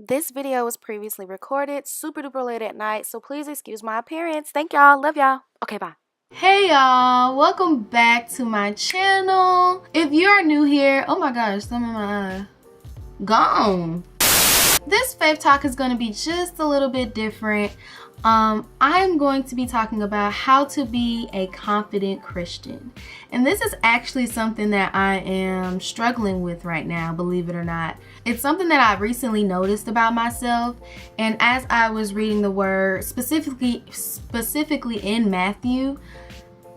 This video was previously recorded super duper late at night, so please excuse my appearance. Thank y'all. Love y'all. Okay, bye. Hey y'all, welcome back to my channel. If you are new here, oh my gosh, some of my eye gone. This faith talk is going to be just a little bit different. I'm going to be talking about how to be a confident Christian. And this is actually something that I am struggling with right now, believe it or not. It's something that I recently noticed about myself. And as I was reading the word, specifically in Matthew,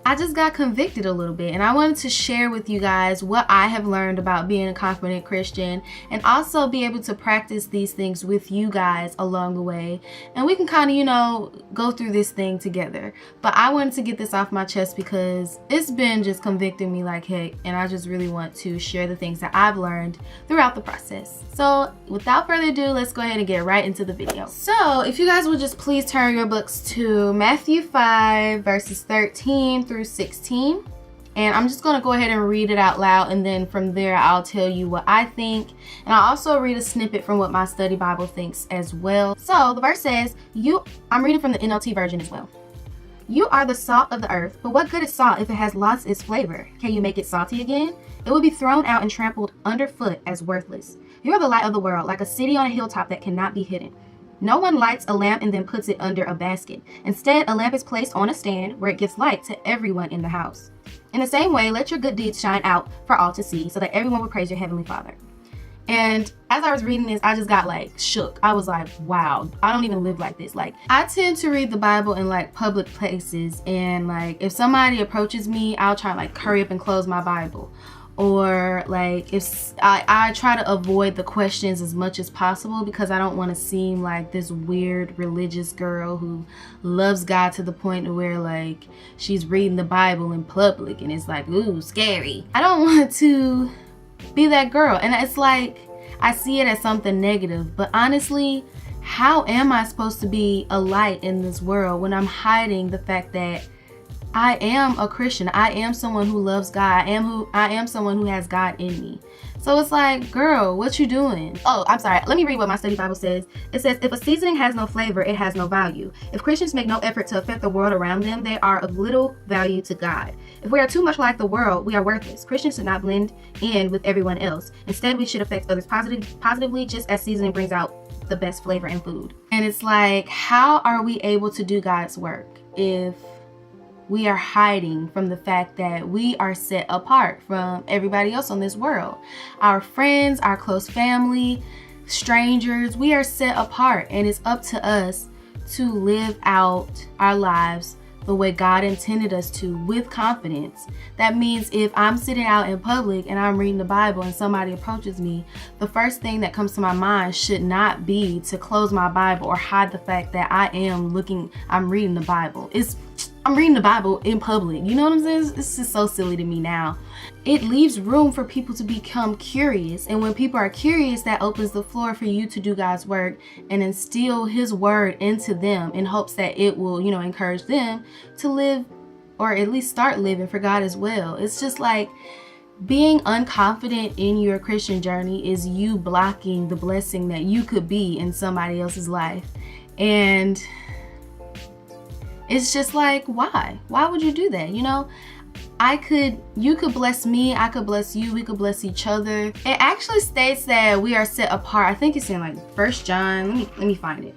I just got convicted a little bit, and I wanted to share with you guys what I have learned about being a confident Christian, and also be able to practice these things with you guys along the way, and we can kind of, go through this thing together. But I wanted to get this off my chest because it's been just convicting me like heck, and I just really want to share the things that I've learned throughout the process. So without further ado, let's go ahead and get right into the video. So if you guys would just please turn your books to Matthew 5 verses 13 through 16, and I'm just going to go ahead and read it out loud, and then from there I'll tell you what I think, and I'll also read a snippet from what my study Bible thinks as well. So the verse says, I'm reading from the NLT version as well. You are the salt of the earth, but what good is salt if it has lost its flavor? Can you make it salty again? It will be thrown out and trampled underfoot as worthless. You are the light of the world, like a city on a hilltop that cannot be hidden. No one lights a lamp and then puts it under a basket. Instead, a lamp is placed on a stand where it gives light to everyone in the house. In the same way, let your good deeds shine out for all to see, so that everyone will praise your heavenly Father. And as I was reading this, I just got shook. I was like, wow, I don't even live like this. I tend to read the Bible in public places, and if somebody approaches me, I'll try to hurry up and close my Bible. Or if I try to avoid the questions as much as possible, because I don't want to seem like this weird religious girl who loves God to the point to where she's reading the Bible in public and it's ooh, scary. I don't want to be that girl, and it's I see it as something negative, but honestly, how am I supposed to be a light in this world when I'm hiding the fact that I am a Christian? I am someone who loves God. I am someone who has God in me. So it's girl, what you doing? Oh, I'm sorry. Let me read what my study Bible says. It says, if a seasoning has no flavor, it has no value. If Christians make no effort to affect the world around them, they are of little value to God. If we are too much like the world, we are worthless. Christians should not blend in with everyone else. Instead, we should affect others positively, just as seasoning brings out the best flavor in food. And it's how are we able to do God's work if we are hiding from the fact that we are set apart from everybody else on this world? Our friends, our close family, strangers, we are set apart, and it's up to us to live out our lives the way God intended us to, with confidence. That means if I'm sitting out in public and I'm reading the Bible and somebody approaches me, the first thing that comes to my mind should not be to close my Bible or hide the fact that I'm reading the Bible. I'm reading the Bible in public. You know what I'm saying? This is so silly to me now. It leaves room for people to become curious. And when people are curious, that opens the floor for you to do God's work and instill His word into them in hopes that it will, encourage them to live, or at least start living for God as well. It's just being unconfident in your Christian journey is you blocking the blessing that you could be in somebody else's life. And it's just why? Why would you do that? You could bless me, I could bless you, we could bless each other. It actually states that we are set apart. I think it's in 1 John. Let me find it.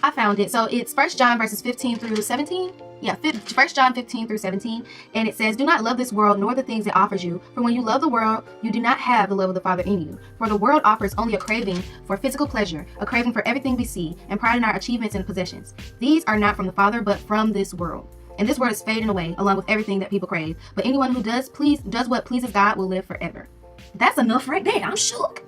I found it. So it's 1 John verses 15 through 17. Yeah, 1 John 15 through 17. And it says, do not love this world nor the things it offers you. For when you love the world, you do not have the love of the Father in you. For the world offers only a craving for physical pleasure, a craving for everything we see, and pride in our achievements and possessions. These are not from the Father, but from this world. And this world is fading away, along with everything that people crave. But anyone who does what pleases God will live forever. That's enough right there. I'm shook.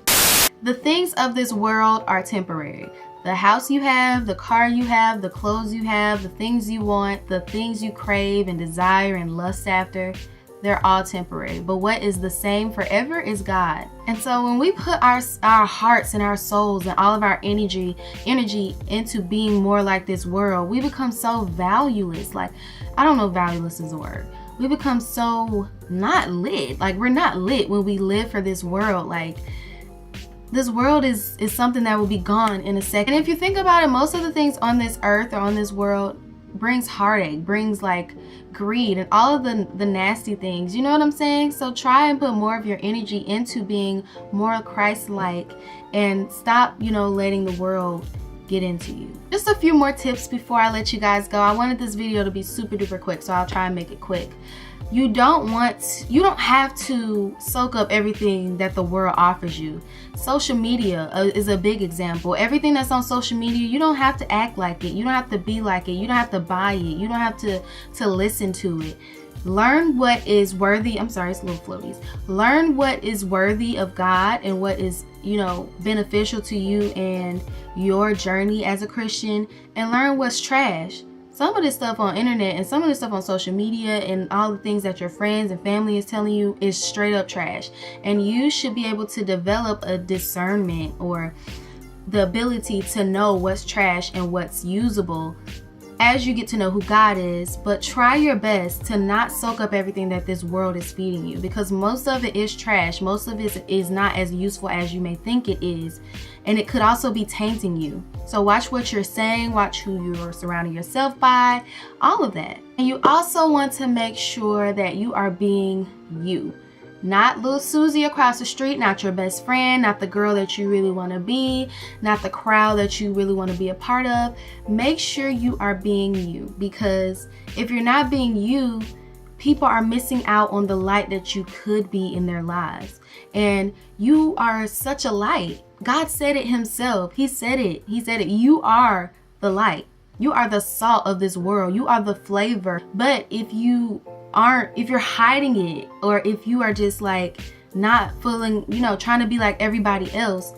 The things of this world are temporary. The house you have, the car you have, the clothes you have, the things you want, the things you crave and desire and lust after, they're all temporary. But what is the same forever is God. And so when we put our hearts and our souls and all of our energy into being more like this world, we become so valueless. I don't know if valueless is a word. We become so not lit. We're not lit when we live for this world. This world is something that will be gone in a second. And if you think about it, most of the things on this earth or on this world brings heartache, brings like greed and all of the nasty things, you know what I'm saying? So try and put more of your energy into being more Christ-like and stop, you know, letting the world get into you. Just a few more tips before I let you guys go. I wanted this video to be super duper quick, so I'll try and make it quick. You don't have to soak up everything that the world offers you. Social media is a big example. Everything that's on social media, you don't have to act like it. You don't have to be like it. You don't have to buy it. You don't have to listen to it. Learn what is worthy. I'm sorry, it's a little floaties. Learn what is worthy of God and what is, you know, beneficial to you and your journey as a Christian, and learn what's trash. Some of this stuff on internet and some of this stuff on social media and all the things that your friends and family is telling you is straight up trash. And you should be able to develop a discernment or the ability to know what's trash and what's usable as you get to know who God is. But try your best to not soak up everything that this world is feeding you, because most of it is trash. Most of it is not as useful as you may think it is. And it could also be tainting you. So watch what you're saying, watch who you're surrounding yourself by, all of that. And you also want to make sure that you are being you. Not little Susie across the street, not your best friend, not the girl that you really want to be, not the crowd that you really want to be a part of. Make sure you are being you, because if you're not being you, people are missing out on the light that you could be in their lives. And you are such a light. God said it himself. He said it. He said it. You are the light. You are the salt of this world. You are the flavor. But if you're hiding it, or if you are just like not feeling, you know, trying to be like everybody else,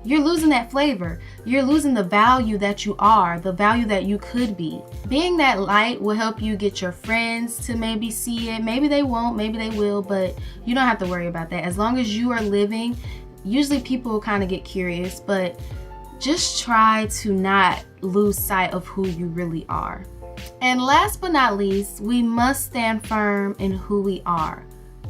you're losing that flavor. You're losing the value that you are, the value that you could be. Being that light will help you get your friends to maybe see it. Maybe they won't, maybe they will, but you don't have to worry about that. As long as you are living, usually people kind of get curious, but just try to not lose sight of who you really are. And last but not least, we must stand firm in who we are.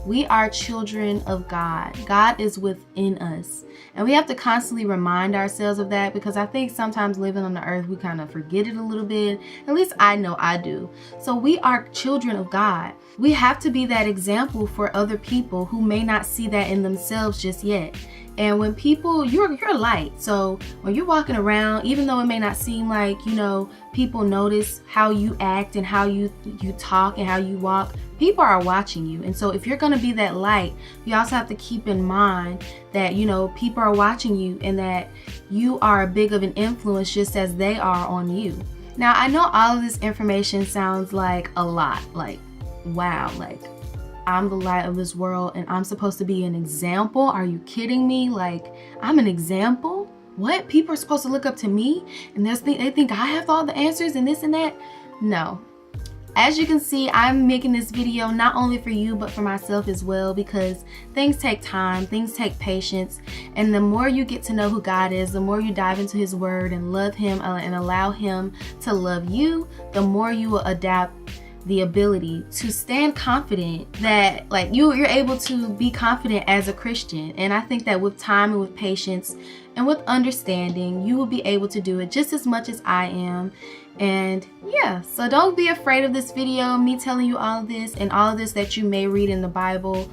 We are children of God. God is within us. And we have to constantly remind ourselves of that, because I think sometimes living on the earth, we kind of forget it a little bit. At least I know I do. So we are children of God. We have to be that example for other people who may not see that in themselves just yet. And when people, you're light. So when you're walking around, even though it may not seem like, you know, people notice how you act and how you talk and how you walk, people are watching you. And so if you're going to be that light, you also have to keep in mind that, you know, people are watching you and that you are big of an influence just as they are on you. Now, I know all of this information sounds like a lot, like, wow, like, I'm the light of this world and I'm supposed to be an example. Are you kidding me? Like, I'm an example? What? People are supposed to look up to me and they think I have all the answers and this and that? No. As you can see, I'm making this video not only for you, but for myself as well, because things take time, things take patience. And the more you get to know who God is, the more you dive into his word and love him and allow him to love you, the more you will adapt the ability to stand confident that like you're able to be confident as a Christian. And I think that with time and with patience and with understanding, you will be able to do it just as much as I am. And yeah, so don't be afraid of this video, me telling you all of this and all of this that you may read in the Bible.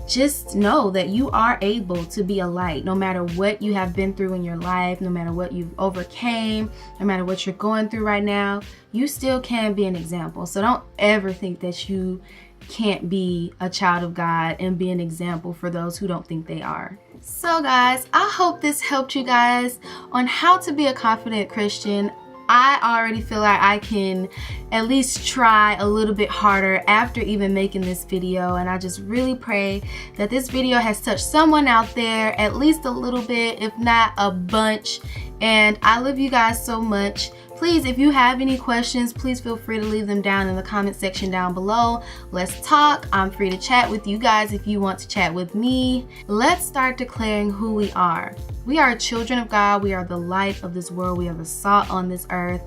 Just know that you are able to be a light no matter what you have been through in your life, no matter what you've overcame, no matter what you're going through right now, you still can be an example. So don't ever think that you can't be a child of God and be an example for those who don't think they are. So guys, I hope this helped you guys on how to be a confident Christian. I already feel like I can at least try a little bit harder after even making this video, and I just really pray that this video has touched someone out there at least a little bit, if not a bunch. And I love you guys so much. Please, if you have any questions, please feel free to leave them down in the comment section down below. Let's talk. I'm free to chat with you guys if you want to chat with me. Let's start declaring who we are. We are children of God. We are the light of this world. We are the salt on this earth.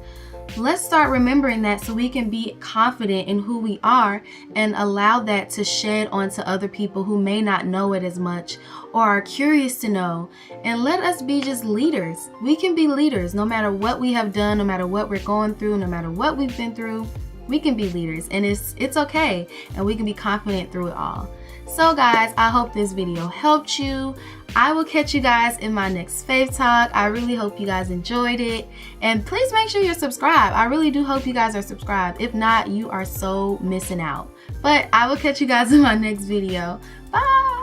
Let's start remembering that so we can be confident in who we are and allow that to shed onto other people who may not know it as much or are curious to know. And let us be just leaders. We can be leaders no matter what we have done, no matter what we're going through, no matter what we've been through. We can be leaders, and it's okay, and we can be confident through it all. So guys, I hope this video helped you. I will catch you guys in my next Fave Talk. I really hope you guys enjoyed it. And please make sure you're subscribed. I really do hope you guys are subscribed. If not, you are so missing out. But I will catch you guys in my next video. Bye!